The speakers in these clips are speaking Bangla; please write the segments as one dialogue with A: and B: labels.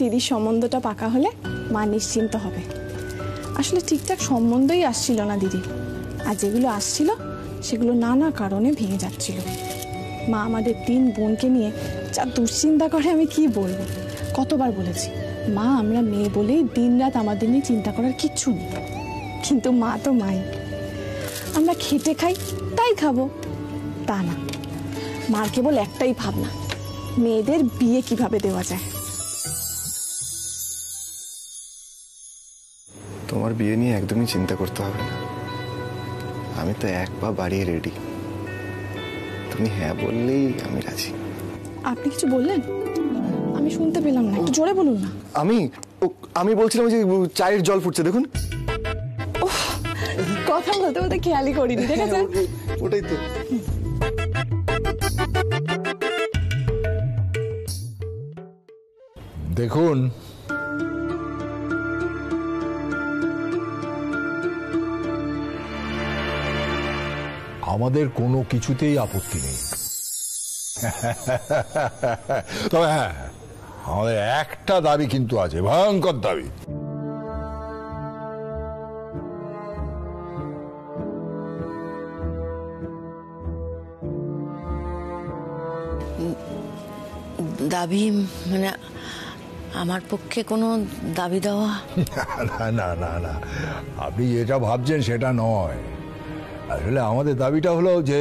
A: দিদির সম্বন্ধটা পাকা হলে মা নিশ্চিন্ত হবে। আসলে ঠিকঠাক সম্বন্ধই আসছিল না দিদি, আর যেগুলো আসছিল সেগুলো নানা কারণে ভেঙে যাচ্ছিল। মা আমাদের 3 বোনকে নিয়ে যা দুশ্চিন্তা করে আমি কি বলবো। কতবার বলেছি মা আমরা মেয়ে বলেই দিন রাত আমাদের নিয়ে চিন্তা করার কিচ্ছু নেই, কিন্তু মা তো মাই। আমরা খেটে খাই তাই খাবো তা না, মার কেবল একটাই ভাবনা, মেয়েদের বিয়ে কিভাবে দেওয়া যায়।
B: তোমার বিয়ে নিয়ে একদমই চিন্তা করতে হবে না, আমি তো 1 পা বাড়িয়ে রেডি। তুমি হ্যাঁ বললেই আমি রাজি।
A: আপনি কিছু বললেন? আমি শুনতে পেলাম না, একটু জোরে বলুন না।
B: আমি বলছিলাম যে চায়ের জল ফুটছে দেখুন।
A: কথা বলতে বলতে খেয়ালই করিনি, ঠিক আছে?
B: ওটাই তো।
C: দেখুন, আমাদের কোনো কিছুতেই আপত্তি নেই, তবে হ্যাঁ আমাদের একটা দাবি কিন্তু আছে, ভয়ঙ্কর দাবি।
D: দাবি মানে আমার পক্ষে কোনো দাবি দেওয়া?
C: না না না না, আপনি যেটা ভাবছেন সেটা নয়। আসলে আমাদের দাবিটা হলো যে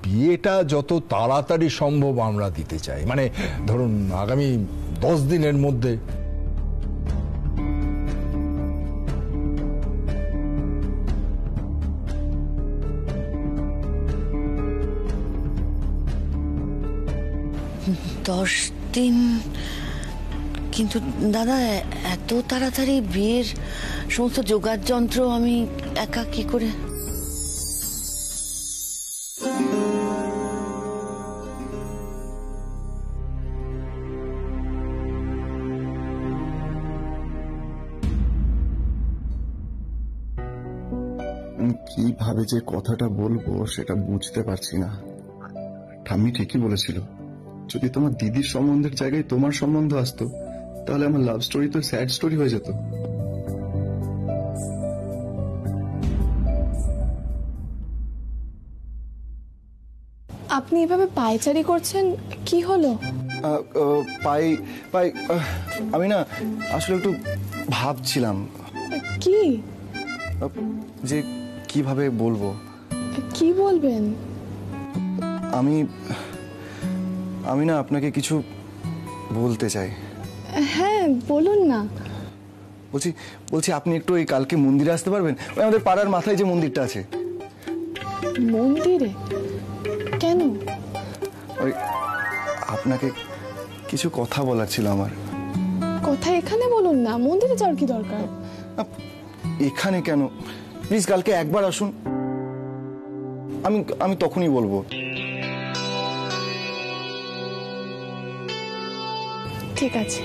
C: বিয়েটা যত তাড়াতাড়ি সম্ভব আমরা দিতে চাই, মানে ধরুন আগামী 10 দিনের মধ্যে।
D: দশ দিন? কিন্তু দাদা এত তাড়াতাড়ি বিয়ের সমস্ত জোগাড় যন্ত্র আমি একা কি করে?
B: কিভাবে যে কথাটা বলবো সেটা বুঝতে পারছি না। ঠাম্মি ঠিকই বলেছিল, যদি তোমার দিদির সম্বন্ধের জায়গায় তোমার সম্বন্ধ আসতো তাহলে আমার লাভ স্টোরি তো স্যাড স্টোরি হয়ে যেত।
A: আপনি এভাবে পায়চারি করছেন, কি হলো?
B: পাই পাই আমি না আসলে একটু ভাবছিলাম
A: কি
B: যে কিভাবে বলবো।
A: কি বলবেন?
B: আমি না আপনাকে কিছু বলতে চাই।
A: হ্যাঁ বলুন না।
B: বলছি আপনি একটু এই কালকে মন্দিরে আসতে পারবেন? ওই আমাদের পাড়ার মাথায় যে মন্দিরটা আছে।
A: মন্দিরে? কেন?
B: ওই আপনাকে কিছু কথা বলার ছিল আমার।
A: কথা এখানে বলুন না, মন্দিরে যাওয়ার কি দরকার?
B: এখানে কেন, প্লিজ কালকে একবার আসুন, আমি তখনই বলবো।
A: ঠিক আছে।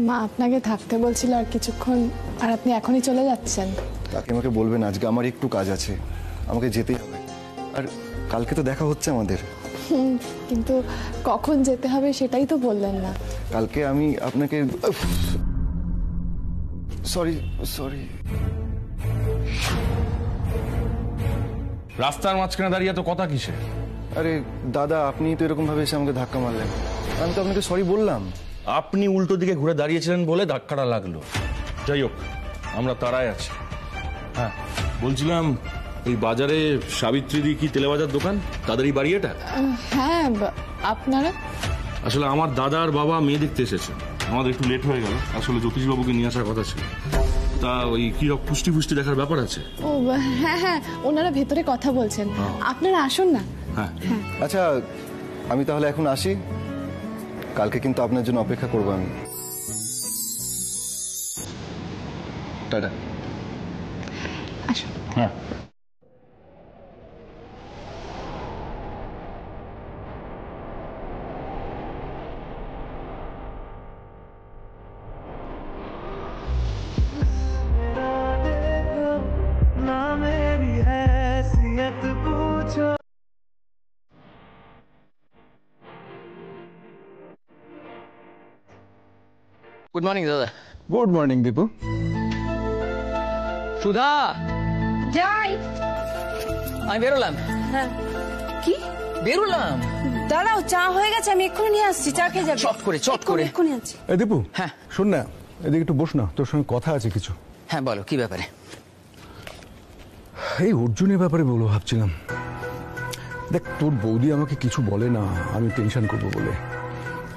A: মা আপনাকে থাকতে বলছিল আর কিছুক্ষণ, আর আপনি এখনই চলে যাচ্ছেন?
B: তাকে আমাকে বলবেন আজকে আমার একটু কাজ আছে, আমাকে যেতেই হবে। আর কালকে তো দেখা হচ্ছে আমাদের।
A: কিন্তু কখন যেতে হবে সেটাই তো বললেন না।
B: কালকে আমি আপনাকে সরি।
E: রাস্তার মাঝখানে দাঁড়িয়ে তো কথা কিসে?
B: আরে দাদা, আপনি তো এরকম ভাবে এসে আমাকে ধাক্কা মারলেন, আমি তো আপনাকে সরি বললাম।
E: আপনি উল্টো দিকে ঘুরে দাঁড়িয়েছিলেন বলে ধাক্কাটা লাগলো। যাই হোক, আমরা তারাই আছি। হ্যাঁ বলছিলাম, এই বাজারে সাবিত্রীদি কি তেলেবাজার দোকান, তাদের এই বাড়ি এটা?
A: হ্যাঁ। আপনারা?
E: আসলে আমার দাদার বাবা মেয়ে দেখতে এসেছে, আমাদের একটু লেট হয়ে গেল। আসলে জ্যোতিষবাবুকে নিয়ে আসার কথা ছিল, তা ওই কি পুষ্টি দেখার ব্যাপার আছে।
A: ও হ্যাঁ, ওনারা ভেতরে কথা বলছেন, আপনারা আসুন না।
E: হ্যাঁ
B: আচ্ছা, আমি তাহলে এখন আসি, কালকে কিন্তু আপনার জন্য অপেক্ষা করবো আমি। টাটা।
A: আসুন।
E: হ্যাঁ।
F: গুড মর্নিং দাদা।
B: Good morning Dipu.
F: সুধা,
A: যাই।
F: আমি বেরোলাম।
A: হ্যাঁ, কি
F: বেরোলাম।
A: দাঁড়াও, চা হয়ে গেছে, আমি এক্ষুনি নিয়ে আসছি। চা খেয়ে যাবে?
F: চট করে, চট করে।
A: এক্ষুনি আছি।
B: এই দীপু,
F: হ্যাঁ।
B: শোন না, এদিকে একটু বস না, তোর সঙ্গে কথা আছে কিছু।
F: হ্যাঁ বলো, কি ব্যাপারে?
B: এই অর্জুনের ব্যাপারে বলবো ভাবছিলাম। দেখ, তোর বৌদি আমাকে কিছু বলে না, আমি টেনশন করবো বলে,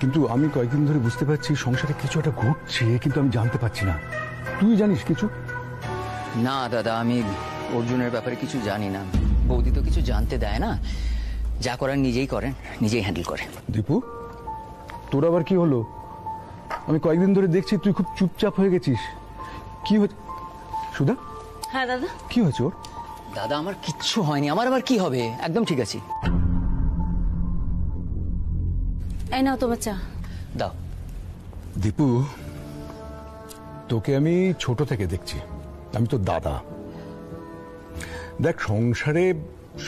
B: কিন্তু আমি কয়েকদিন ধরে বুঝতে পারছি সংসারে কিছু একটা ঘটছে, কিন্তু আমি জানতে পারছি না। তুই জানিস কিছু?
F: না দাদা, আমি অর্জুনের ব্যাপারে কিছু জানি না। বৌদি তো কিছু জানতে দেয় না, যা করার নিজেই করেন, নিজেই হ্যান্ডেল করে।
B: দীপু, তোর আবার কি হলো? আমি কয়েকদিন ধরে দেখছি তুই খুব চুপচাপ হয়ে গেছিস। কি হয়েছে? সুধা?
A: হ্যাঁ দাদা।
B: কি হয়েছে ওর?
F: দাদা আমার কিচ্ছু হয়নি, আমার আবার কি হবে, একদম ঠিক আছি।
A: এই নাও তোমার চা।
F: দাও।
B: দীপু, তোকে আমি ছোট থেকে দেখছি, আমি তো দাদা। দেখ, সংসারে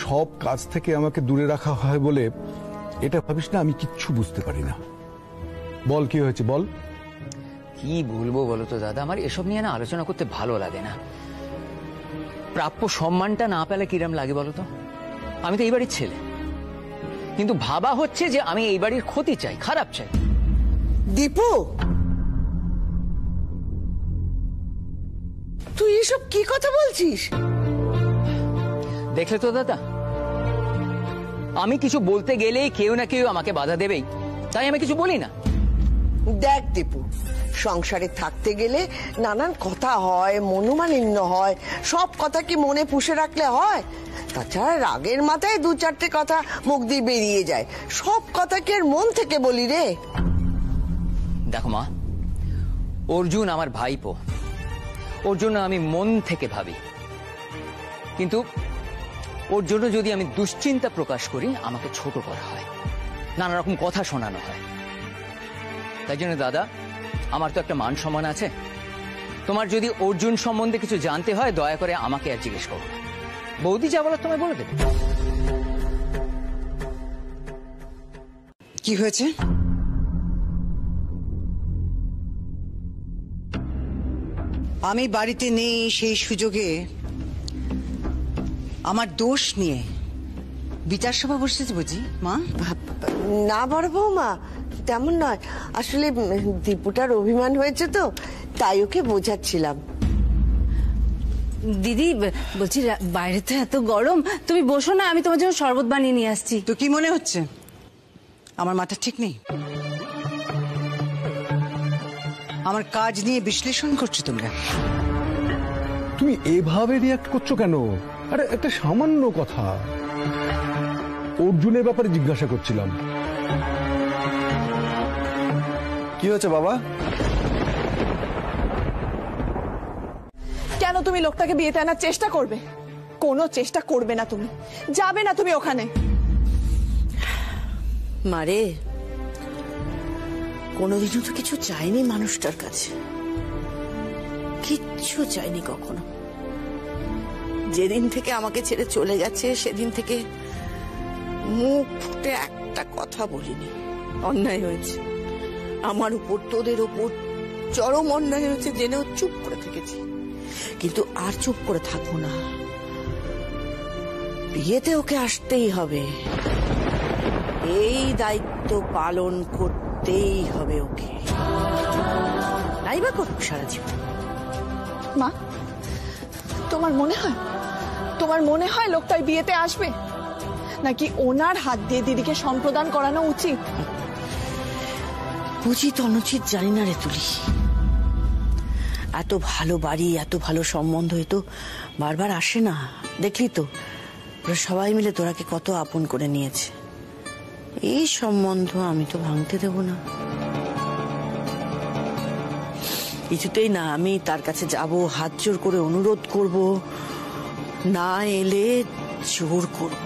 B: সব কাজ থেকে আমাকে দূরে রাখা হয় বলে এটা ভাবিস না আমি কিচ্ছু বুঝতে পারি না। বল, কি হয়েছে বল।
F: কি বলবো বলো তো দাদা, আমার এসব নিয়ে না আলোচনা করতে ভালো লাগে না। প্রাপ্য সম্মানটা না পেলে কিরম লাগে বলো তো? আমি তো এই বাড়ির ছেলে, কিন্তু ভাবা হচ্ছে যে আমি এই বাড়ির ক্ষতি চাই, খারাপ চাই।
G: দীপু, তুই এসব কি কথা বলছিস?
F: দেখলে তো দাদা, আমি কিছু বলতে গেলেই কেউ না কেউ আমাকে বাধা দেবেই, তাই আমি কিছু বলি না।
G: দেখ দীপু, সংসারে থাকতে গেলে নানান কথা হয়, মনোমালিন্য হয়, সব কথা কি মনে পুষে রাখলে হয়? তাছাড়া রাগের মাথায় দু চারটে কথা মুখ দিয়ে বেরিয়ে যায়, সব কথা কি আর মন থেকে বলি রে?
F: দেখো মা, অর্জুন আমার ভাইপো, ওর জন্য আমি মন থেকে ভাবি, কিন্তু ওর জন্য যদি আমি দুশ্চিন্তা প্রকাশ করি আমাকে ছোট করা হয়, নানা রকম কথা শোনানো হয়। তাই জন্য দাদা, আমার তো একটা মান সম্মান আছে। তোমার যদি অর্জুন সম্বন্ধে কিছু জানতে হয় দয়া করে আমাকে আর জিজ্ঞেস করো না, বৌদি যা বলার তোমায় বলে দেবে।
G: কি হয়েছে?
H: আমি বাড়িতে নেই সেই সুযোগে আমার দোষ নিয়ে বিচার সভা বসেছে বুঝি মা?
G: না বড় বৌমা, তেমন নয়। আসলে দীপুটার অভিমান হয়েছে তো, তাই ওকে বোঝাচ্ছিলাম।
A: দিদি বলছি, বাইরে তো এত গরম, তুমি বসো না, আমি তোমার জন্য শরবত বানিয়ে নিয়ে আসছি।
H: তো কি মনে হচ্ছে আমার মাথা ঠিক নেই? আমার কাজ নিয়ে বিশ্লেষণ করছো তোমরা?
B: তুমি এভাবে রিয়াক্ট করছো কেন? আরে একটা সামান্য কথা, অর্জুনের ব্যাপারে জিজ্ঞাসা করছিলাম।
I: কি হয়েছে বাবা?
A: কেন তুমি লোকটাকে বিয়েতে আনার চেষ্টা করবে? কোনো চেষ্টা করবে না, তুমি যাবে না তুমি ওখানে।
G: মারে, কোনোদিনও তো কিছু চাইনি মানুষটার কাছে, কিচ্ছু চাইনি কখনো। যেদিন থেকে আমাকে ছেড়ে চলে গেছে সেদিন থেকে মুখ ফুটে একটা কথা বলিনি। অন্যায় হয়েছে আমার উপর, তোদের উপর চরম অন্যায় হয়েছে জেনেও চুপ করে থেকেছি, কিন্তু আর চুপ করে থাকবো না। বিয়েতে ওকে আসতেই হবে, এই দায়িত্ব পালন করতেই হবে ওকে, তাই বা করুক সারা জীবন।
A: মা, তোমার মনে হয় লোকটা বিয়েতে আসবে, নাকি ওনার হাত দিয়ে দিদিকে সম্প্রদান করানো উচিত?
G: উচিত অনুচিত জানি না রে তুলি, এত ভালো বাড়ি, এত ভালো সম্বন্ধ তো বারবার আসে না। দেখলি তো ওরা সবাই মিলে তোরাকে কত আপন করে নিয়েছে। এই সম্বন্ধ আমি তো ভাঙতে দেব না, কিছুতেই না। আমি তার কাছে যাব, হাত জোর করে অনুরোধ করব, না এলে জোর করব।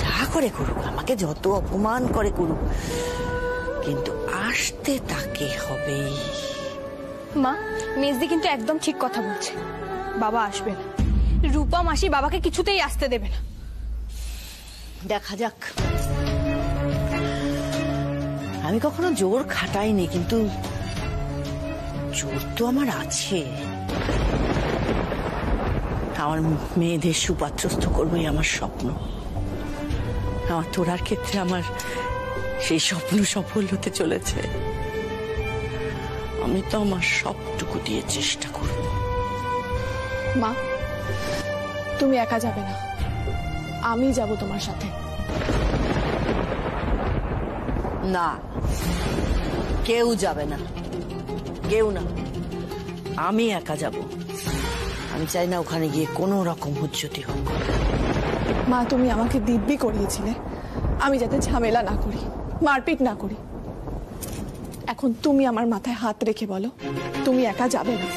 G: যা করে করুক, আমাকে যত অপমান করে করুক, কিন্তু আসতে তাকে হবেই।
J: মা, মেজদি কিন্তু একদম ঠিক কথা বলছে, বাবা আসবে না। রূপা মাসি বাবাকে কিছুতেই আসতে দেবে না।
G: দেখা যাক, আমি কখনো জোর খাটাইনি, কিন্তু জোর তো আমার আছে। আমার মেয়েদের সুপাত্রস্থ করবোই আমার স্বপ্ন। আমার তোরার ক্ষেত্রে আমার সেই স্বপ্ন সফল হতে চলেছে। আমি তো আমার সবটুকু দিয়ে চেষ্টা করব।
A: মা, তুমি একা যাবে না, আমি যাব তোমার সাথে।
G: না, কেউ যাবে না, কেউ না। আমি একা যাব। আমি চাই না ওখানে গিয়ে কোনো রকম হুজ্জতি হোক।
A: মা, তুমি আমাকে দিব্যি করিয়েছিলে আমি যাতে ঝামেলা না করি, মারপিট না করি। এখন তুমি আমার মাথায় হাত রেখে বলো তুমি একা যাবে না।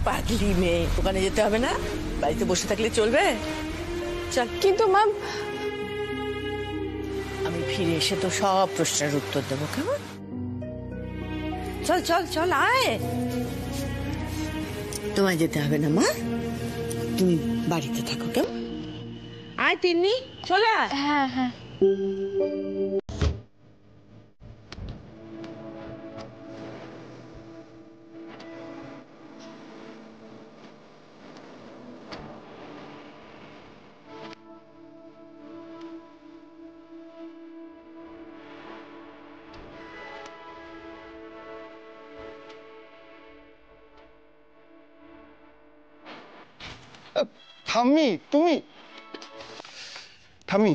G: পাগলি মেয়ে, ওখানে যেতে হবে না, বাড়িতে বসে থাকলে চলবে। চল।
A: কিন্তু মা,
G: আমি ফিরে এসে তো সব প্রশ্নের উত্তর দেবো, কেমন? চল চল চল, আয়। তোমায় যেতে হবে না মা, তুমি বাড়িতে থাকো, কেমন? আয় তিন্নি, চলে আয়।
J: হ্যাঁ হ্যাঁ।
I: ঠাম্মি, তুমি ঠাম্মি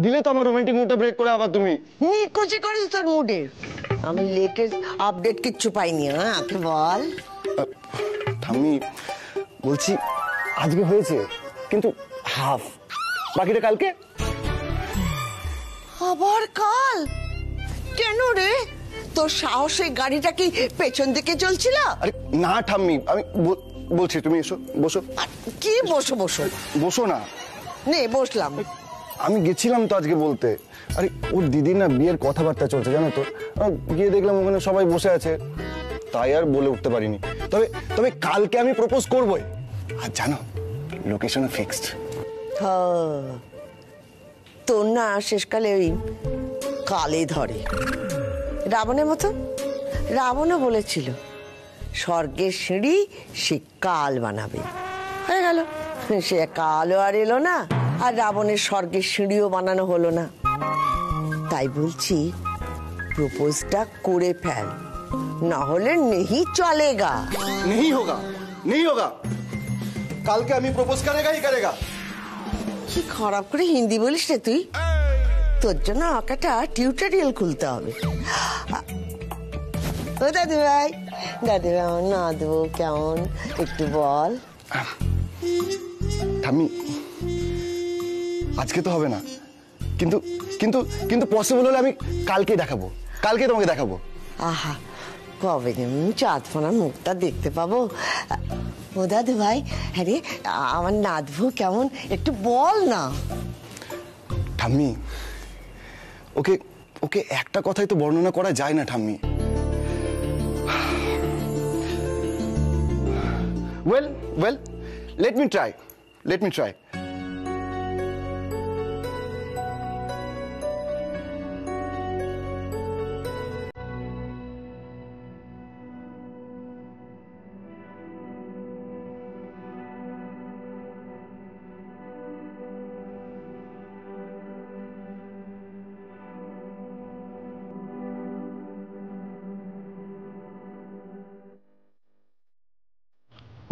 I: দিলে তো আমার রোমান্টিক মুডটা ব্রেক করে আবার তুমি
G: নিকুচি করিস তোর মুডে। আমি লেটেস্ট আপডেট কিচ্ছু পাইনি। হ্যাঁ, বল।
I: ঠাম্মি বলছি আজকে হয়েছে, কিন্তু হাফ, বাকিটা কালকে।
G: আবার কাল? কেন রে? তোর সাহসে গাড়িটা কি পেছন দিকে চলছিল?
I: আরে না ঠাম্মি, আমি বলছি তুমি এসো, বসো।
G: কি বসো বসো?
I: বসো না।
G: নে বসলাম।
I: আমি গেছিলাম তো আজকে বলতে, আরে ওর দিদির না বিয়ের কথাবার্তা চলছে জানো তো, গিয়ে দেখলাম ওখানে সবাই বসে আছে, তাই আর বলে উঠতে পারিনি। তবে তবে কালকে আমি প্রপোজ করবই। আর জানো, লোকেশন ফিক্সড।
G: তোর না শেষকালে ওই কালে ধরে, রাবণের মতো। রাবণও বলেছিল স্বর্গের সিঁড়ি সে কাল বানাবে, হয়ে গেল। সে কালও আর এলো না, আর রাবণের স্বর্গের সিঁড়িও বানানো হলো না। তাই বলছি প্রপোজটা করে ফেল, না হলে নেহি চলেগা।
I: नहीं होगा, नहीं होगा। কালকে আমি প্রপোজ করেগা হি করেগা।
G: কি খারাপ করে হিন্দি বলিস রে তুই। তোর জন্য আঁকাটা টিউটোরিয়াল খুলতে হবে। ও দাদু ভাই, দাদু ভাই আমার না দেবো কেমন, একটু বল।
I: ঠাম্মি আজকে তো হবে না, কিন্তু কিন্তু কিন্তু পসিবল হলে আমি কালকে দেখাবো, কালকে তোমাকে দেখাবো।
G: আহা, কবে চাঁদ ফোনার মুখটা দেখতে পাবো। ও দাদু ভাই, হ্যাঁ রে, আমার নাদবো কেমন, একটু বল না।
I: ঠাম্মি ওকে ওকে একটা কথাই তো বর্ণনা করা যায় না ঠাম্মি। Well well, let me try, let me try.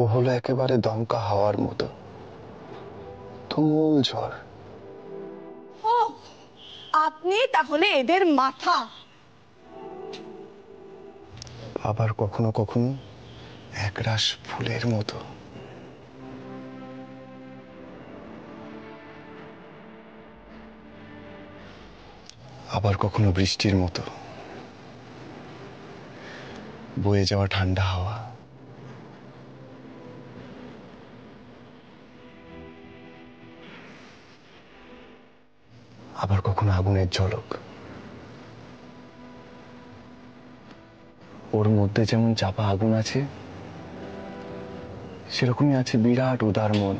I: ও হলো একেবারে দমকা হাওয়ার মতো, তুমুল ঝড়।
A: ও, আপনি তাহলে এদের মাথা।
I: আবার কখনো কখনো একরাশ ফুলের মতো। আবার কখনো বৃষ্টির মতো বয়ে যাওয়া ঠান্ডা হাওয়া। আবার কখনো আগুনের ঝলক। ওর মধ্যে যেমন চাপা আগুন আছে, সেরকমই আছে বিরাট উদার মন।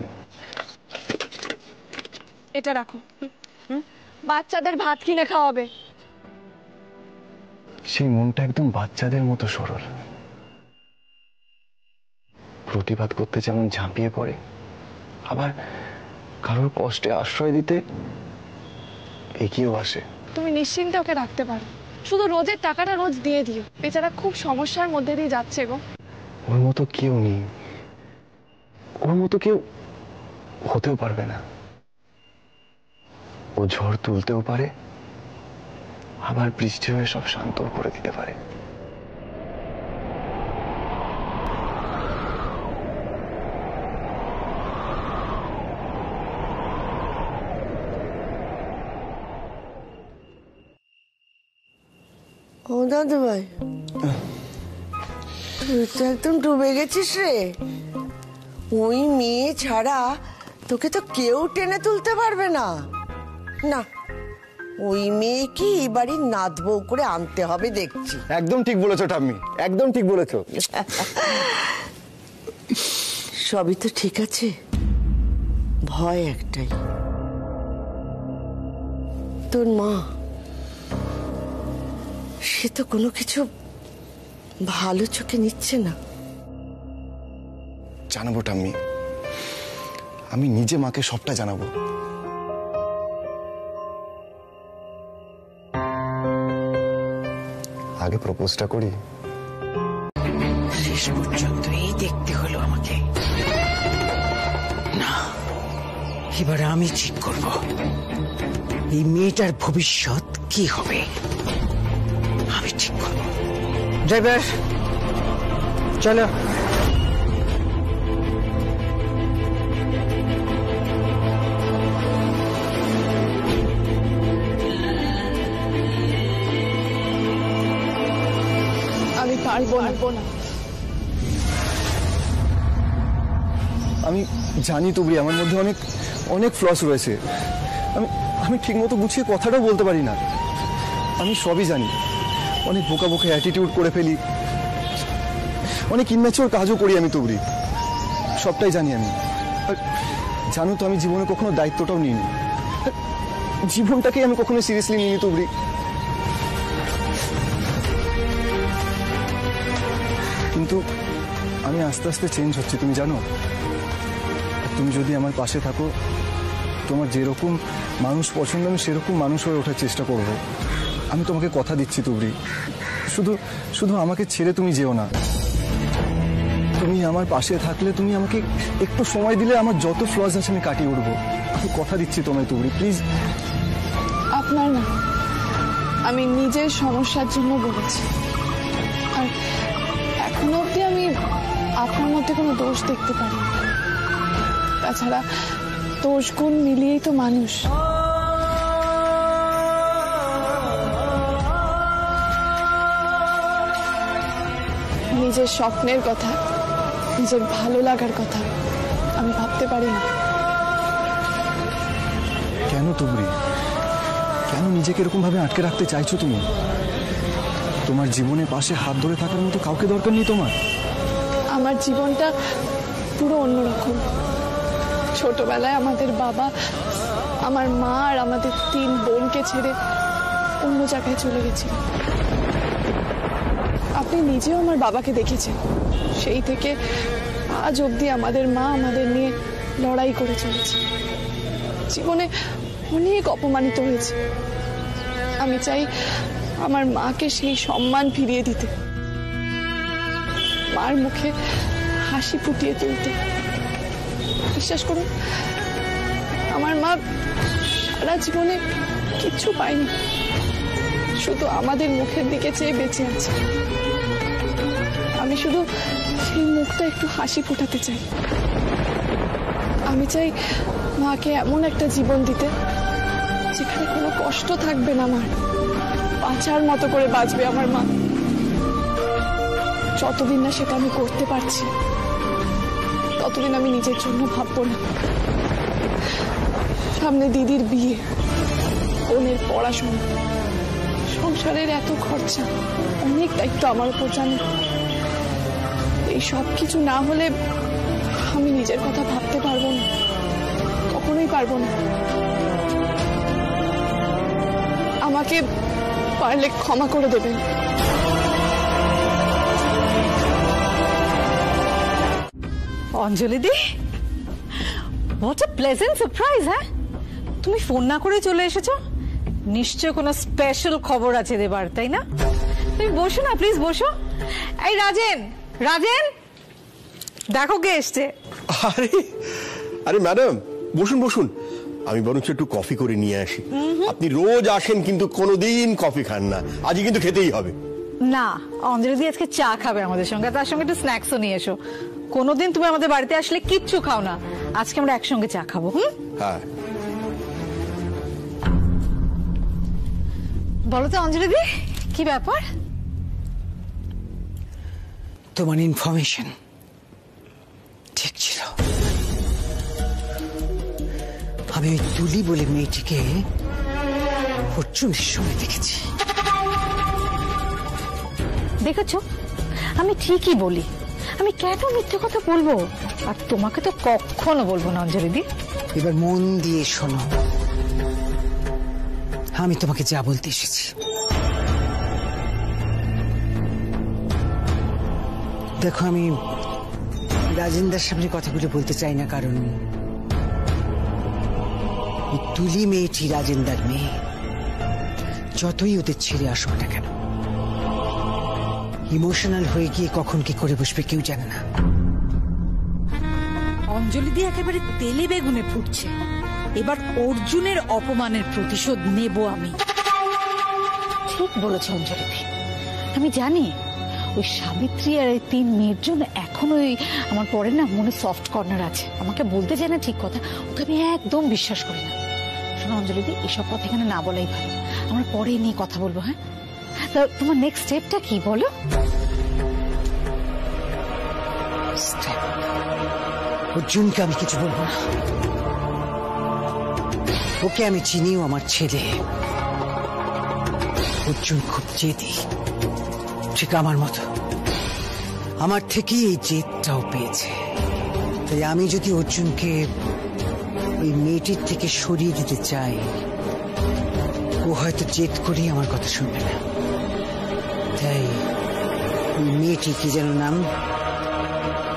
A: এটা রাখো, বাচ্চাদের ভাত কিনে খাওয়াবে।
I: সেই মনটা একদম বাচ্চাদের মতো সরল। প্রতিবাদ করতে যেমন ঝাঁপিয়ে পড়ে, আবার কারোর কষ্টে আশ্রয় দিতে এগিয়েও আসে।
A: তুমি নিশ্চিন্তে ওকে রাখতে পারো, শুধু রোজের টাকাটা রোজ দিয়ে দিও। বেচারা খুব সমস্যার মধ্যে দিয়ে যাচ্ছে গো।
I: ওর মতো কেউ নেই, ওর মতো কেউ হতেও পারবে না। ও ঝড় তুলতেও পারে, আবার বৃষ্টি হয়ে সব শান্ত করে দিতে পারে।
G: ও দাদু ভাই, তুই তো একদম ডুবে গেছিস রে। ওই মেয়ে ছাড়া তোকে তো কেউ টেনে তুলতে পারবে না। না, ওই মেয়েকে এই বাড়ির নাত বউ করে আনতে হবে দেখছি।
I: একদম ঠিক বলেছো ঠাম্মি, একদম ঠিক বলেছো।
G: সবই তো ঠিক আছে, ভয় একটাই, তোর মা সে তো কোনো কিছু ভালো চোখে নিচ্ছে না।
I: জানাবো ঠাম্মি, আমি নিজে মাকে সবটা জানাবো। আগে প্রপোজটা করি।
G: শেষ পর্যন্ত এই দেখতে হলো আমাকে। না, এবার আমি ঠিক করব এই মেয়েটার ভবিষ্যৎ কি হবে। আমি ঠিক করব। ড্রাইভার চলো।
A: আমি পারবো না।
I: আমি জানি তুবড়ি, আমার মধ্যে অনেক অনেক ফ্লস রয়েছে। আমি ঠিক মতো গুছিয়ে কথাটাও বলতে পারি না। আমি সবই জানি, অনেক বোকা বোকা অ্যাটিটিউড করে ফেলি, অনেক ইম্যাচিওর কাজও করি আমি তুবড়ি, সবটাই জানি আমি। আর জানো তো, আমি জীবনে কখনো দায়িত্বটাও নিইনি, জীবনটাকে আমি কখনো সিরিয়াসলি নিইনি তুবড়ি। কিন্তু আমি আস্তে আস্তে চেঞ্জ হচ্ছি, তুমি জানো। তুমি যদি আমার পাশে থাকো, তোমার যেরকম মানুষ পছন্দ আমি সেরকম মানুষ হয়ে ওঠার চেষ্টা করব। আমি তোমাকে কথা দিচ্ছি তুবড়ি, শুধু শুধু আমাকে ছেড়ে তুমি যেও না। তুমি আমার পাশে থাকলে, তুমি আমাকে একটু সময় দিলে, আমার যত ফ্লস আছে আমি কাটিয়ে উঠবো। আমি কথা দিচ্ছি তোমায় তুবড়ি, প্লিজ।
A: আপনার না, আমি নিজের সমস্যার জন্য বলেছি। আর এখনো অব্দি আমি আপনার মধ্যে কোনো দোষ দেখতে পারি না। তাছাড়া দোষ গুণ মিলিয়েই তো মানুষ। নিজের স্বপ্নের কথা, নিজের ভালো লাগার কথা আমি ভাবতে পারি না।
I: কেন তুবড়ি, কেন নিজেকে এরকম ভাবে আটকে রাখতে চাইছো তুমি? তোমার জীবনে পাশে হাত ধরে থাকার মতো কাউকে দরকার নেই তোমার?
A: আমার জীবনটা পুরো অন্যরকম। ছোটবেলায় আমাদের বাবা, আমার মা আর আমাদের 3 বোনকে ছেড়ে অন্য জায়গায় চলে গেছিল। আপনি নিজেও আমার বাবাকে দেখেছেন, সেই থেকে আজ অবধি আমাদের মা আমাদের নিয়ে লড়াই করে চলেছে। জীবনে অনেক অপমানিত হয়েছে। আমি চাই আমার মাকে সেই সম্মান ফিরিয়ে দিতে, মার মুখে হাসি ফুটিয়ে তুলতে। বিশ্বাস করুন, আমার মা সারা জীবনে কিচ্ছু পায়নি, শুধু আমাদের মুখের দিকে চেয়ে বেঁচে আছে। আমি শুধু সেই মুখটা একটু হাসি ফোটাতে চাই। আমি চাই মাকে এমন একটা জীবন দিতে যেখানে কোনো কষ্ট থাকবে না, আমার বাঁচার মতো করে বাঁচবে আমার মা। যতদিন না সেটা আমি করতে পারছি, ততদিন আমি নিজের জন্য ভাববো না। সামনে দিদির বিয়ে, বোনের পড়াশোনা, সংসারের এত খরচা, অনেক দায়িত্ব আমার উপর জানো। এই সব কিছু না হলে আমি নিজের কথা ভাবতে পারবো না, কখনোই পারবো না। আমাকে পারলে ক্ষমা করে দেবেন।
H: অঞ্জলি দি, হোয়াট আ প্লেজেন্ট সারপ্রাইজ। হ্যাঁ, তুমি ফোন না করে চলে এসেছো, নিশ্চয় কোনো স্পেশাল খবর আছে দেবার, তাই না? তুমি বসো না, প্লিজ বসো। এই রাজেন, রাজেন, দেখো কে এসছে।
K: আরে আরে ম্যাডাম, বসুন বসুন, আমি বরঞ্চ একটু কফি করে নিয়ে আসি। আপনি রোজ আসেন কিন্তু কোনোদিন কফি খান না, আজকে কিন্তু খেতেই হবে।
H: না, অঞ্জলি দি আজকে চা খাবে আমাদের সঙ্গে, তার সঙ্গে একটু স্ন্যাক্সও নিয়ে এসো। কোনোদিন তুমি আমাদের বাড়িতে আসলে কিচ্ছু খাও না, আজকে আমরা একসঙ্গে চা খাবো।
K: হ্যাঁ,
H: বলো তো অঞ্জলি দি, কি ব্যাপার?
L: তোমার ইনফরমেশন ঠিক ছিল। আমি ওই তুলি বলে মেয়েটিকে অর্জুনের সঙ্গে দেখেছি।
H: দেখেছো, আমি ঠিকই বলি, আমি কেন মিথ্যে কথা বলবো? আর তোমাকে তো কখনো বলবো না অঞ্জলি দি।
L: এবার মন দিয়ে শোনো, আমি তোমাকে যা বলতে এসেছি। দেখো, আমি রাজেন্দ্রের সামনে কথাগুলো বলতে চাই না, কারণ তুলি মেয়েটি রাজেন্দ্র মেয়ে, যতই ওদের ছেড়ে আসুক না কেন, ইমোশনাল হয়ে গিয়ে কখন কি করে বসবে কেউ জানে না।
H: অঞ্জলি দি একেবারে তেলে বেগুনে ফুটছে। এবার অর্জুনের অপমানের প্রতিশোধ নেব আমি। ঠিক বলেছে অঞ্জলি দি, আমি জানি ওই সাবিত্রী আর এই 3 মেয়ের জন্য এখনো আমার পরে না মনে সফট কর্নার আছে। আমাকে বলতে চায় না ঠিক কথা, ওকে আমি একদম বিশ্বাস করি না। শোনো অঞ্জলি দি, এসব কথা এখানে না বলাই ভালো, আমরা পরে নিয়ে কথা বলবো। হ্যাঁ, তোমার নেক্সট স্টেপটা কি বলো?
L: অর্জুনকে আমি কিছু বলবো না, ওকে আমি চিনিও আমার ছেলে। অর্জুন খুব জেদি, ঠিক আমার মতো। আমার থেকেই এই জেদটাও পেয়েছে। তাই আমি যদি অর্জুনকে ওই মেয়েটির থেকে সরিয়ে দিতে চাই, ও হয়তো জেদ করেই আমার কথা শুনবে না। তাই ওই মেয়েটি, কি যেন নাম,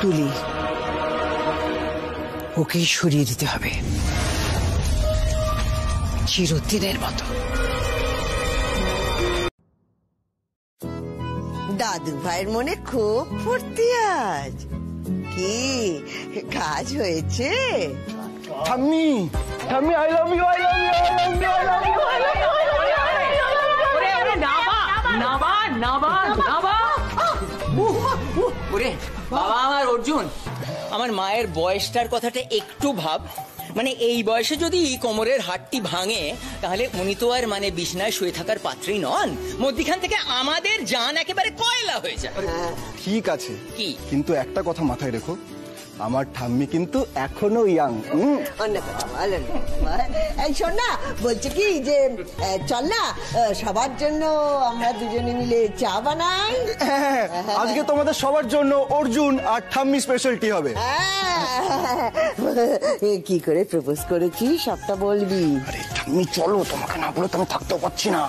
L: তুলি, ওকেই সরিয়ে দিতে হবে চিরদিনের মতো।
G: দাদু ভাইয়ের মনে খুব ফুর্তি আজ। কি কাজ হয়েছে?
I: ঠাম্মি, ঠাম্মি, I love you, I love you, I love you, I love you, I love you.
F: ওরে বাবা আমার অর্জুন, আমার মায়ের বয়সটার কথাটা একটু ভাব। মানে এই বয়সে যদি কোমরের হাড়টি ভাঙে, তাহলে উনি তো আর মানে বিছনায় শুয়ে থাকার পাত্রই নন। মধ্যখান থেকে আমাদের জান একেবারে কয়লা হয়ে যায়।
I: ঠিক আছে,
F: কি
I: কিন্তু একটা কথা মাথায় রেখো, আমার ঠাম্মি কিন্তু এখনো ইয়াং।
G: এই শোন না, বলছে কি যে চল না সবার জন্য আমরা দুজনে মিলে চা বানাই।
I: আজকে তোমাদের সবার জন্য অর্জুন আর ঠাম্মি স্পেশালটি হবে।
G: কি করে প্রপোজ করেছি সবটা বলবি।
I: আরে ঠাম্মি চলো, তোমাকে না বলে তো আমি থাকতেও পারছি না।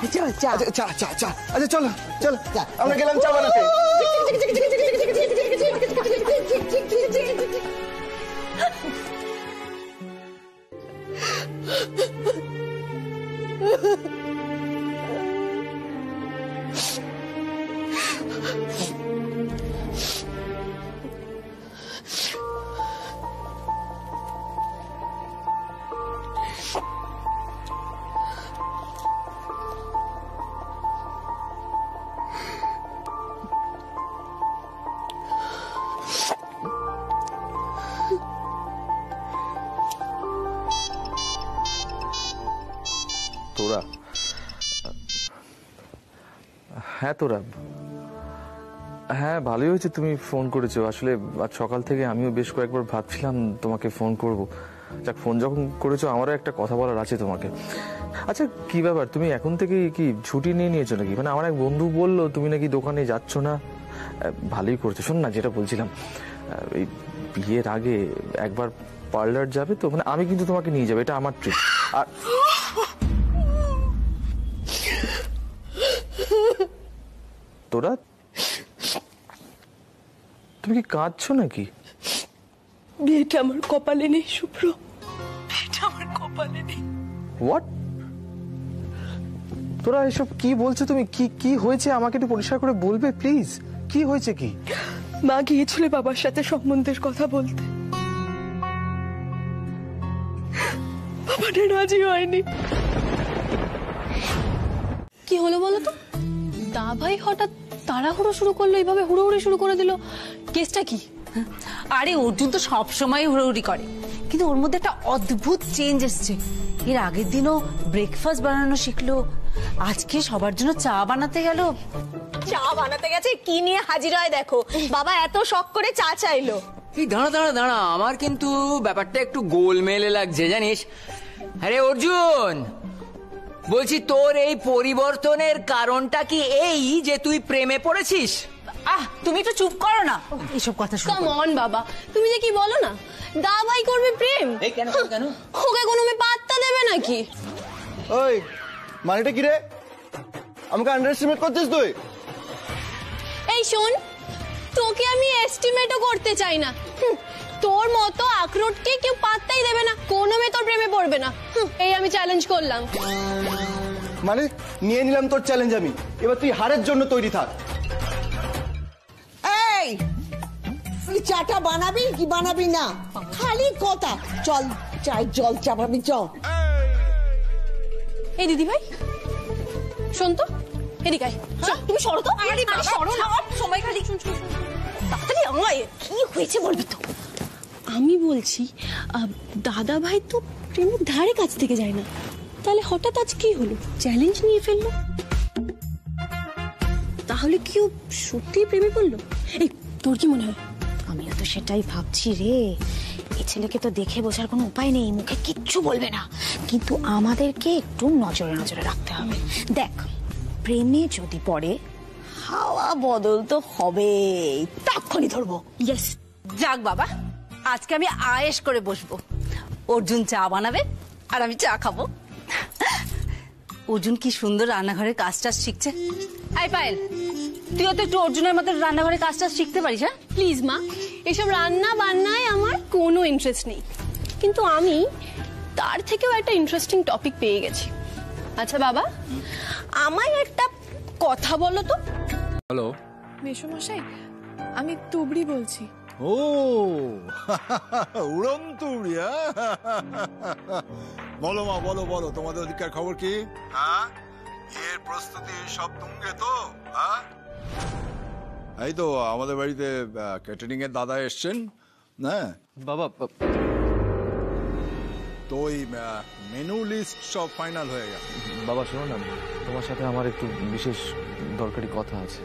I: চা চা চা চা, আচ্ছা চলো চলো, আমরা গেলাম চা বানাতে।
E: তোরা, হ্যাঁ তোরা, হ্যাঁ ভালোই হয়েছে তুমি ফোন করেছো। আসলে আজ সকাল থেকে আমিও বেশ কয়েকবার ভাবছিলাম তোমাকে ফোন করব। যাক, ফোন যখন করেছো আমারও একটা কথা বলার আছে তোমাকে।
M: আচ্ছা কি ব্যাপার, তুমি এখন থেকে কি ছুটি নিয়ে নিয়েছো নাকি? মানে আমার এক বন্ধু বললো তুমি নাকি দোকানে যাচ্ছ না। ভালোই করছো। শোন না, যেটা বলছিলাম, এই বিয়ের আগে একবার পার্লার যাবে তো? মানে আমি কিন্তু তোমাকে নিয়ে যাবো, এটা আমার ট্রিপ। আর তোরা, তুমি কি কাঁদছো নাকি?
G: বিয়েটা আমার কপালে নেই শুভ্র, বিয়েটা আমার কপালে নেই।
M: হোয়াট? তোরা এসব কি বলছো তুমি? কি কি হয়েছে আমাকে একটু পরিষ্কার করে বলবে প্লিজ? কি হয়েছে কি?
G: মা গিয়েছিল বাবার সাথে সম্বন্ধের কথা বলতে, বাবাটা রাজি হয়নি।
J: কি হলো বলো তো? দা ভাই হঠাৎ তাড়াহুড়ো শুরু করলো, এইভাবে হুড়োহুড়ি শুরু করে দিল, কেসটা কি?
H: আরে অর্জুন তো সবসময় হুড়োহুড়ি করে, কিন্তু ওর মধ্যে একটা অদ্ভুত চেঞ্জ এসছে। এর আগের দিনও ব্রেকফাস্ট বানানো শিখলো, আজকে সবার জন্য চা বানাতে গেল।
J: চা বানাতে গেছে, কি নিয়ে হাজির হয় দেখো। বাবা এত শখ করে চা চাইলো।
F: এই দাঁড়া দাঁড়া দাঁড়া, আমার কিন্তু ব্যাপারটা একটু গোলমেলে লাগছে জানিস। আরে অর্জুন, বলছি তোর এই পরিবর্তনের কারণটা কি এই যে তুই প্রেমে পড়েছিস?
H: তুমি একটু চুপ করো না, এইসব কথা শুনো।
J: কাম অন বাবা, তুমি যে কি বলো না, দা ভাই করবে প্রেম?
F: কেন কেন?
J: ওকে কোনো মেয়ে পাত্তা দেবে নাকি?
I: ওই মানেটা কি রে? আমাকে আন্ডারএস্টিমেট করছিস তুই?
J: এই শোন, তোকে আমি এস্টিমেটও করতে চাই না। তোর মতো আখরোটকে কেউ পাত্তাই দেবে না, কোনো মেয়ে তোর প্রেমে পড়বে না। এই আমি চ্যালেঞ্জ করলাম।
I: মানে নিয়ে নিলাম তোর চ্যালেঞ্জ আমি, এবার তুই হারের জন্য তৈরি থাক।
N: এই তুই চাটা বানাবি কি বানাবি না? খালি কথা। চল চাই জল চাপাবি, চল।
J: এই দিদি ভাই শোন তো, এদিকে আয়। তুমি সরো তো। আরে সরো না, সময় খালি। শুন শুন তাড়াতাড়ি আমায়, কি হয়েছে বলবি তো? আমি বলছি দাদা ভাই তো প্রেমের ধারে কাছ থেকে যায় না, তাহলে হঠাৎ আজ কি হলো? চ্যালেঞ্জ নিয়ে ফেললো, তাহলে কি ও সত্যি প্রেমে পড়লো? এই তোর কি মনে হয়?
H: আমিও তো সেটাই ভাবছি রে। এই ছেলেকে তো দেখে বোঝার কোনো উপায় নেই, মুখে কিচ্ছু বলবে না, কিন্তু আমাদেরকে একটু নজরে নজরে রাখতে হবে। দেখ, প্রেমে যদি পড়ে হাওয়া বদল তো হবে, তখনই ধরবো।
J: ইয়েস।
H: যাক বাবা, আজকে আমি আয়েশ করে বসবো। অর্জুন চা বানাবে আর আমি চা খাবো। অর্জুন কি সুন্দর রান্নাঘরের কাজ টাজ শিখছে। এই পায়েল, তুইও তো একটু অর্জুনের মতো রান্নাঘরের কাজ টাজ শিখতে পারিস। হ্যাঁ
J: প্লিজ মা, এসব রান্না বান্নায় আমার কোনো ইন্টারেস্ট নেই, কিন্তু আমি তার থেকেও একটা ইন্টারেস্টিং টপিক পেয়ে গেছি। আচ্ছা বাবা, আমায় একটা কথা বলো তো।
C: হ্যালো
A: মেসোমশাই, আমি তুবড়ি বলছি।
C: ও উড়ন্ত উড়িয়া, বলো মা, বলো বলো, তোমাদের ওদিককার খবর কি? হ্যাঁ, এর প্রস্তুতি সব তুঙ্গে তো? হ্যাঁ, এই তো আমাদের বাড়িতে ক্যাটারিং এর দাদা এসছেন। হ্যাঁ
M: বাবা,
C: তো ওই মেনু লিস্ট সব ফাইনাল হয়ে গেল।
M: বাবা শোনো না, তোমার সাথে আমার একটু বিশেষ দরকারি কথা আছে।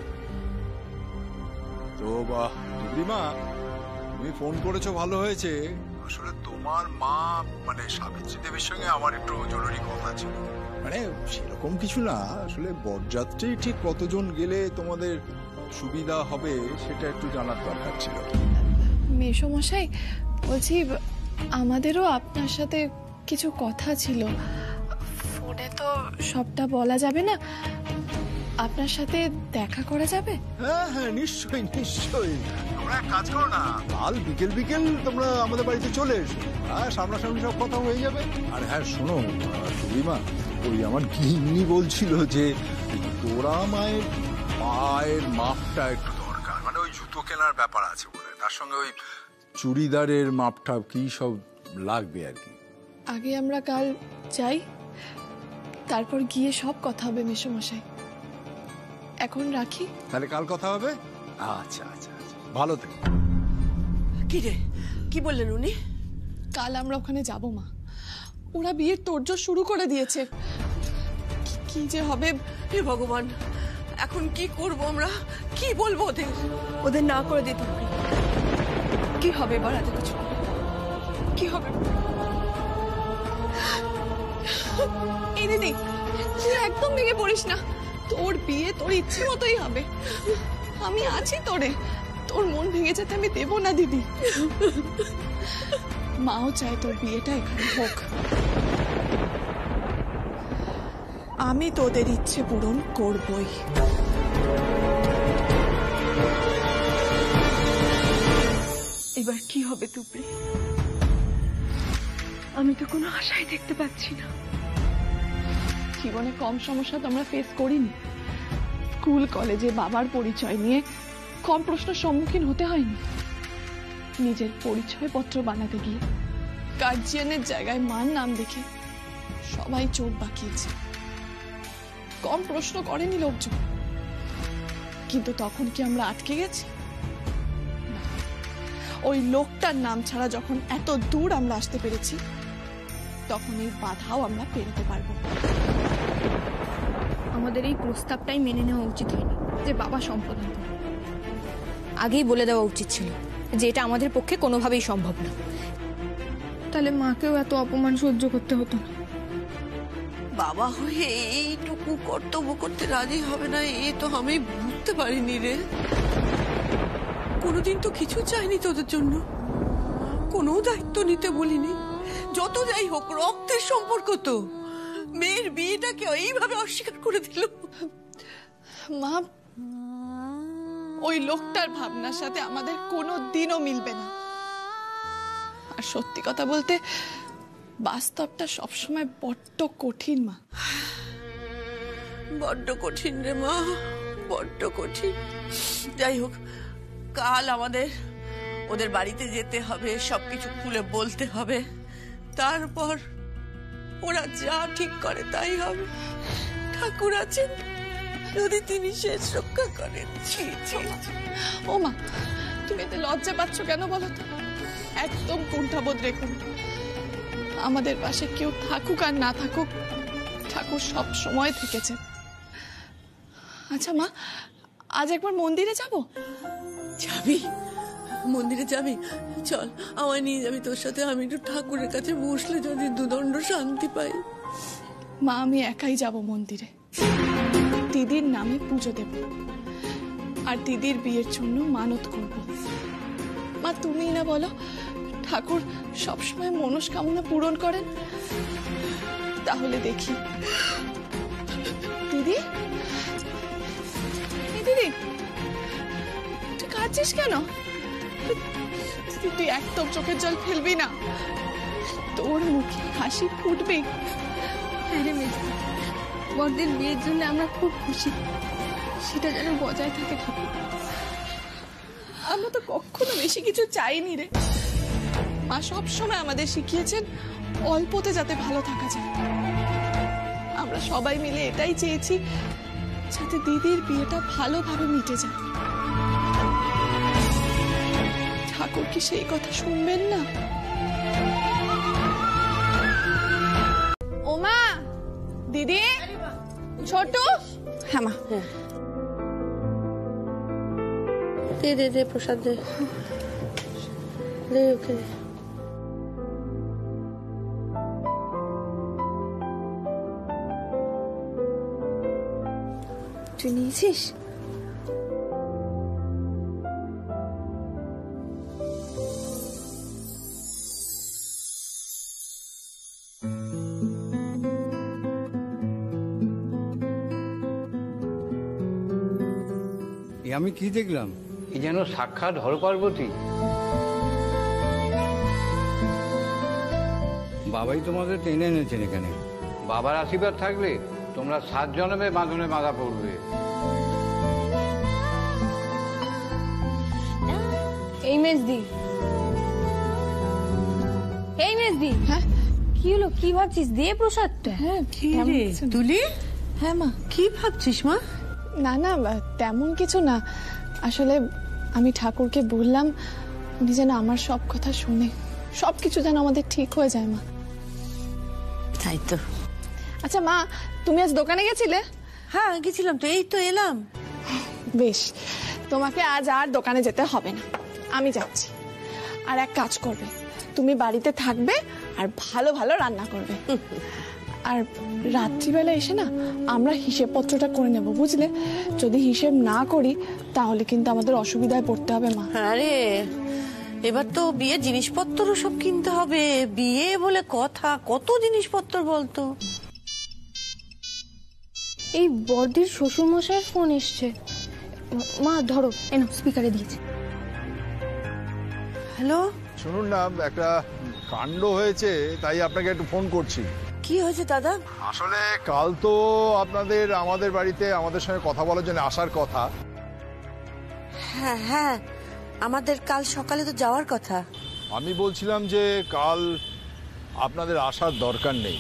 C: তো মা, তুমি ফোন করেছো, ভালো হয়েছে। আসলে তোমার মা মানে সাবিত্রী দেবীর সঙ্গে আমার একটু জরুরি কথা ছিল। মানে সেরকম কিছু না, আসলে বরযাত্রী ঠিক কতজন গেলে তোমাদের সুবিধা হবে সেটা একটু জানার দরকার ছিল।
A: মেসোমশাই, বলছি আমাদেরও আপনার সাথে কিছু কথা ছিল, ফোনে তো সবটা বলা যাবে না, আপনার সাথে দেখা করা যাবে?
C: হ্যাঁ হ্যাঁ, নিশ্চয়ই নিশ্চয়ই। তোমরা এক কাজ করো না, কাল বিকেল বিকেল তোমরা আমাদের বাড়িতে চলে এসো। হ্যাঁ, সামনাসামনি সব কথা হয়ে যাবে। আর হ্যাঁ শোনো মা, ওই আমার গিন্নি বলছিল যে তোরা মায়ের পায়ের মাপটা একটু দরকার, মানে ওই জুতো কেনার ব্যাপার আছে বলে, তার সঙ্গে ওই চুড়িদারের মাপটা কি সব লাগবে আর কি।
A: আগে আমরা কাল যাই, তারপর গিয়ে সব কথা হবে মেসোমশাই। এখন রাখি।
C: তাহলে কাল কথা হবে। আচ্ছা আচ্ছা আচ্ছা, ভালো থেকো।
G: কি রে, কি বললেন উনি?
A: কাল আমরা ওখানে যাব মা, ওরা বিয়ের তোড়জোড় শুরু করে দিয়েছে। কি যে হবে।
G: হে ভগবান, এখন কি করব আমরা? কি বলবো ওদের? ওদের না করে দিতে হবে।
A: কি হবে এবার? এত কিছু কি হবে? এই দিদি, তুই একদম ভেঙে পড়িস না। তোর বিয়ে তোর ইচ্ছে মতোই হবে। আমি আছি তোরে, তোর মন ভেঙে যেতে আমি দেব না দিদি। মাও চায় তোর বিয়েটা এখানে হোক। আমি তোদের ইচ্ছে পূরণ করবই।
O: এবার কি হবে তুবড়ি? আমি তো কোনো আশাই দেখতে পাচ্ছি না।
A: জীবনে কম সমস্যা তোমরা ফেস করিনি। স্কুল কলেজে বাবার পরিচয় নিয়ে কম প্রশ্নের সম্মুখীন হতে হয়নি। নিজের পরিচয় পত্র বানাতে গিয়ে গার্জিয়ানের জায়গায় মার নাম দেখে সবাই চোখ বাঁকিয়েছে। কম প্রশ্ন করেনি লোকজন, কিন্তু তখন কি আমরা আটকে গেছি? ওই লোকটার নাম ছাড়া যখন এত দূর আমরা আসতে পেরেছি, তখন এই বাধাও আমরা পেরোতে পারবো।
J: আমাদের এই প্রস্তাবটাই মেনে নেওয়া উচিত হয়নি যে বাবা সম্পাদন করে। আগেই বলে দেওয়া উচিত ছিল যে এটা আমাদের পক্ষে কোনোভাবেই সম্ভব না। তাহলে মাকেও এত অপমান সহ্য করতে হতো না।
G: বাবা হয়ে এইটুকু কর্তব্য করতে রাজি হবে না, এ তো আমি বুঝতে পারিনি রে। কোনোদিন তো কিছু চাইনি তোদের জন্য, কোনো দায়িত্ব নিতে বলিনি। যত যাই হোক রক্তের সম্পর্ক তো, মেয়ের বিয়েটাকে এইভাবে অস্বীকার করে দিল।
A: মা, ওই লোকটার ভাবনার সাথে আমাদের কোনো দিনও মিলবে না। আর সত্যি কথা বলতে বাস্তবটা সবসময় বড্ড কঠিন মা।
G: বড্ড কঠিন রে মা, বড্ড কঠিন। যাই হোক, কাল আমাদের ওদের বাড়িতে যেতে হবে, সবকিছু খুলে বলতে হবে। তারপর ওরা যা ঠিক করে তাই হবে। ঠাকুর আছেন, যদি তিনি শেষ রক্ষা করেন।
A: ও মা, তুমি এতে লজ্জা পাচ্ছ কেন বলো তো? একদম কুণ্ঠাবোধ রেখো। আমাদের পাশে কেউ থাকুক আর না থাকুক, ঠাকুর সব সময় থেকেছেন। আচ্ছা মা, আজ একবার মন্দিরে যাব?
G: যাবি? মন্দিরে যাবি? চল, আমায় নিয়ে যাবি তোর সাথে। আমি একটু ঠাকুরের কাছে বসলে যদি দুদণ্ড শান্তি পাই।
A: মা, আমি একাই যাব মন্দিরে। দিদির নামে পুজো দেব আর দিদির বিয়ের জন্য মানত করব। মা, তুমি না বলো ঠাকুর সবসময় মনস্কামনা পূরণ করেন? তাহলে দেখি। দিদি, দিদি তুই কাঁদছিস কেন? তুই একদম চোখের জল ফেলবি না, তোর মুখে হাসি ফুটবে।
J: বড়দের বিয়ের জন্য আমরা খুব খুশি, সেটা যেন বজায় থাকে ঠাকুর।
A: আমরা তো কখনো বেশি কিছু চাইনি রে মা। সব সময় আমাদের শিখিয়েছেন অল্পতে যাতে ভালো থাকা যায়। আমরা সবাই মিলে এটাই চেয়েছি যাতে দিদির বিয়েটা ভালোভাবে মিটে যায়। ঠাকুর কি সেই কথা শুনবেন না? ও মা, দিদি, ছোট। হ্যাঁ মা।
G: দে দে দে প্রসাদ দে, দে ওকে।
J: তুই নিয়েছিস?
P: আমি কি দেখলাম? এ যেন সাক্ষাৎ হরপার্বতী। বাবাই তোমাদের টেনে এনেছেন এখানে। বাবার আশীর্বাদ থাকলে তোমরা 7 জন্মে বাঁধনে বাঁধা পড়বে।
J: এই মেজদি, এই মেজদি। হ্যাঁ, কি হলো? কি ভাবছিস? দে প্রসাদটা।
A: হ্যাঁ,
G: তুলি।
A: হ্যাঁ মা।
G: কি ভাবছিস মা?
A: না না, তেমন কিছু না। আসলে আমি ঠাকুরকে বললাম উনি যেন আমার সব কথা শুনে সবকিছু যেন আমাদের ঠিক হয়ে যায় মা।
G: তাই তো।
A: আচ্ছা মা, তুমি আজ দোকানে গেছিলে?
G: হ্যাঁ গেছিলাম তো, এই তো এলাম।
A: বেশ, তোমাকে আজ আর দোকানে যেতে হবে না, আমি যাচ্ছি। আর এক কাজ করবে, তুমি বাড়িতে থাকবে আর ভালো ভালো রান্না করবে। আর রাত্রিবেলা এসে না আমরা হিসেবপত্রটা করে নেব, বুঝলে? যদি হিসেব না করি তাহলে কিন্তু আমাদের অসুবিধায় পড়তে হবে মা।
G: আরে এবার তো বিয়ের জিনিসপত্র সব কিনতে হবে, বিয়ে বলে কথা, কত জিনিসপত্র বলতো।
J: এই বড়দির শ্বশুর মশাইয়ের ফোন এসছে। মা ধরো, এনো স্পিকারে দিয়েছে।
G: হ্যালো,
C: শুনুন না, একটা কাণ্ড হয়েছে, তাই আপনাকে একটু ফোন করছি।
G: কি হয়েছে দাদা?
C: আসলে কাল তো আপনাদের আমাদের বাড়িতে আমাদের সঙ্গে কথা বলার জন্য আসার কথা।
G: হ্যাঁ হ্যাঁ, আমাদের কাল সকালে তো যাওয়ার কথা।
C: আমি বলছিলাম যে কাল আপনাদের আসার দরকার নেই।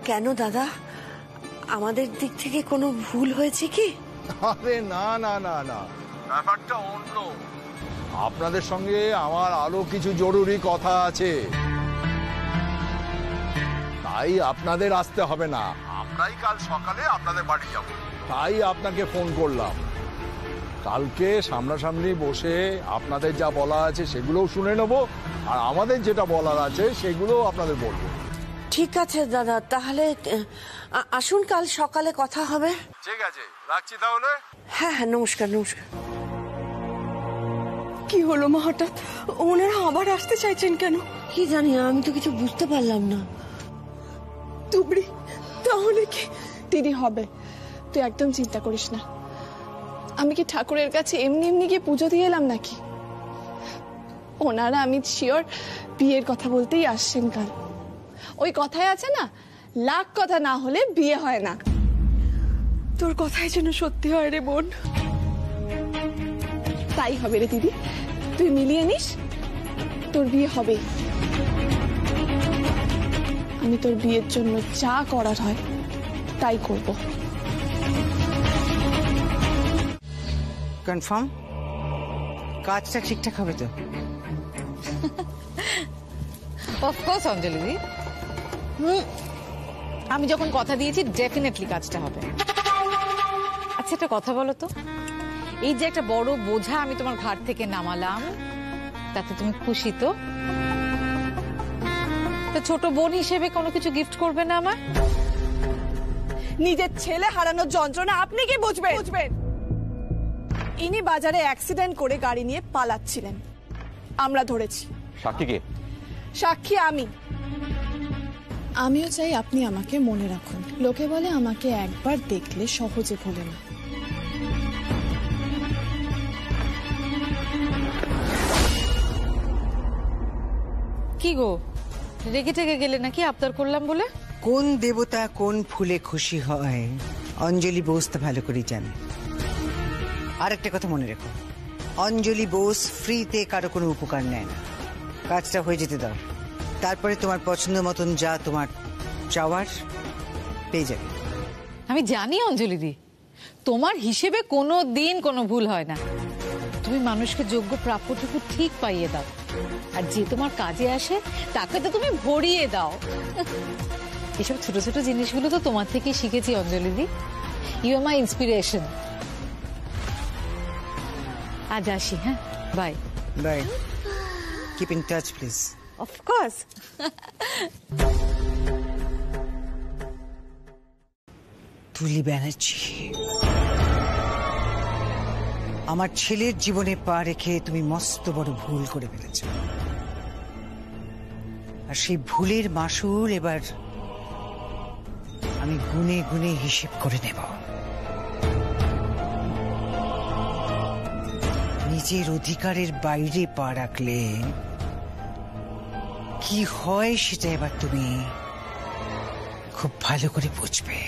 G: কেন দাদা, আমাদের দিক থেকে কোনো ভুল হয়েছে কি?
C: আরে না না না না, ব্যাপারটা অন্য। আপনাদের সঙ্গে আমার আরো কিছু জরুরি কথা আছে, তাই আপনাদের আসতে হবে না, আমরাই কাল সকালে আপনাদের বাড়ি যাব। তাই আপনাকে ফোন করলাম। কালকে সামনাসামনি বসে আপনাদের যা বলা আছে সেগুলোও শুনে নেব, আর আমাদের যেটা বলার আছে সেগুলোও আপনাদের বলবো।
G: ঠিক আছে দাদা, তাহলে আসুন কাল সকালে কথা হবে।
C: ঠিক আছে, রাখছি তাহলে।
G: হ্যাঁ হ্যাঁ, নমস্কার নমস্কার।
O: কি হলো মা, হঠাৎ ওনারা আবার আসতে চাইছেন কেন?
G: কি জানি, আমি তো কিছু বুঝতে পারলাম না।
O: তুবড়ি, তাহলে কি?
A: দিদি হবে, তুই একদম চিন্তা করিস না। আমি কি ঠাকুরের কাছে এমনি এমনি গিয়ে পুজো দিয়ে এলাম নাকি? ওনারা আমি শিওর বিয়ের কথা বলতেই আসছেন কাল। ওই কথায় আছে না, লাখ কথা না হলে বিয়ে হয় না।
O: তোর কথাই যেন সত্যি হয় রে বোন।
A: তাই হবে রে দিদি, তুই মিলিয়ে নিস, তোর বিয়ে হবে। আমি তোর বিয়ের জন্য যা করার হয় তাই করব।
L: কনফার্ম? কাজটা ঠিকঠাক হবে তো?
H: অফকোর্স অঞ্জলি দি, আমি যখন কথা দিয়েছি ডেফিনেটলি কাজটা হবে। আচ্ছা একটা কথা বলো তো, এই যে একটা বড় বোঝা আমি তোমার ঘাট থেকে নামালাম, তাতে তুমি খুশি তো? ছোট বোন হিসেবে কোনো কিছু গিফট করবে না আমার?
A: নিজের ছেলে হারানোর যন্ত্রণা আপনি কি বুঝবেন? ইনি বাজারে অ্যাক্সিডেন্ট করে গাড়ি নিয়ে পালাচ্ছিলেন, আমরা ধরেছি।
E: সাক্ষী কে?
A: সাক্ষী আমিও চাই আপনি আমাকে মনে রাখুন। লোকে বলে আমাকে একবার দেখলে সহজে ভোলে না।
H: কি গো, রেগে টেগে গেলে নাকি আবদার করলাম বলে?
L: কোন দেবতা কোন ফুলে খুশি হয় অঞ্জলি বোস তা ভালো করে জানে। আর একটা কথা মনে রেখো, অঞ্জলি বোস ফ্রিতে কারো কোনো উপকার নেয় না। কাজটা হয়ে যেতে দাও, তারপরে তোমার পছন্দ মতন যা তোমার চাওয়ার পেয়ে যাবে।
H: আমি জানি অঞ্জলি দি, তোমার হিসেবে কোনো দিন কোনো ভুল হয় না। তুমি মানুষকে যোগ্য প্রাপ্যটুকু ঠিক পাইয়ে দাও, আর যে তোমার কাজে আসে তাকে তো তুমি ভরিয়ে দাও। এসব ছোট ছোট জিনিসগুলো তো তোমার থেকেই শিখেছি অঞ্জলি দি। You R my inspiration. আজ আসি, হ্যাঁ, bye
L: bye. Keep in touch please.
H: Of course.
L: তুলি ব্যানার্জি, আমার ছেলের জীবনে পা রেখে তুমি মস্ত বড় ভুল করে ফেলেছ, আর সেই ভুলের মাসুল এবার আমি গুনে গুনে হিসেব করে নেব। নিজের অধিকারের বাইরে পা রাখলে কি হয় সেটা এবার তুমি খুব ভালো করে বুঝবে।